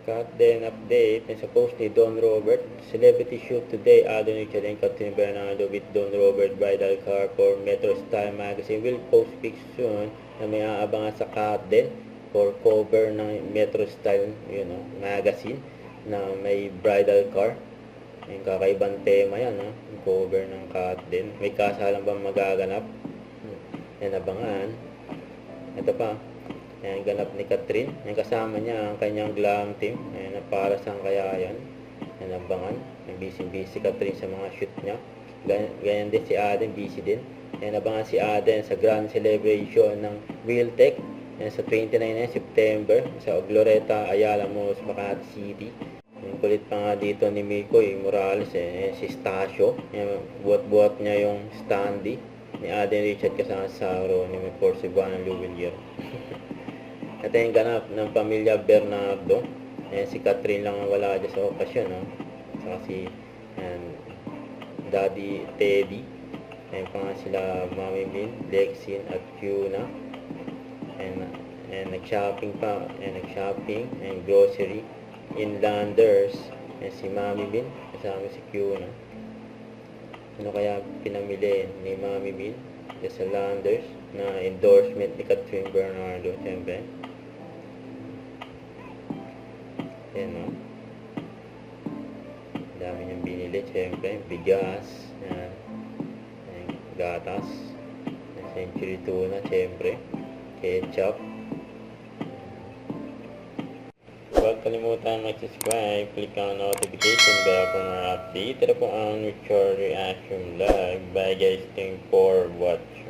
Cut then update, and supposedly Don Robert. Celebrity shoot today, Alden Richard and Catherine Bernardo with Don Robert bridal car for Metro Style Magazine. Will post pics soon na may aabangan sa cut din for cover ng Metro Style magazine na may bridal car. Yung kakaibang tema yan, yung cover ng cut din. May kasalang bang magaganap? Yan abangan. Ito pa. Ayan, ganap ni Catherine. Ayan, kasama niya ang kanyang glam team. Ayan, para saan kaya yan? Ayan, abangan. Busy Catherine sa mga shoot niya. Ganyan din si Aden, busy din. Ayan, abangan si Aden sa grand celebration ng Realtech. Ayan, sa 29 September sa Glorieta, Ayala Malls, Makati City. Ayan, kulit pa nga dito ni Mikoy Morales. Ayan, si Stasio. Ayan, buhat-buhat niya yung standee ni Aden Richard kasama sa ni Force Cebuano Luwilier. Ito yung ganap ng pamilya Bernardo. Ayan, si Catherine lang wala dyan sa okasyon, saka si Daddy Teddy. Ayan pa nga sila Mami Min, Lexin at Fiona. And nag-shopping pa. And nag-shopping and grocery. Inlanders. Ayan si Mami Min, kasama si Fiona. Ano kaya pinamili ni Mami Min sa Landers na endorsement ni Catherine Bernardo, siyempre. Ayan, dami niyang binili, siyempre. Bigas, yan. Gatas, Century Tuna, siyempre. Ketchup. Huwag kalimutan mag-subscribe, click ang notification bell for more update. Ito po ang Richard Reaction Live. Bye guys, thank you for watching.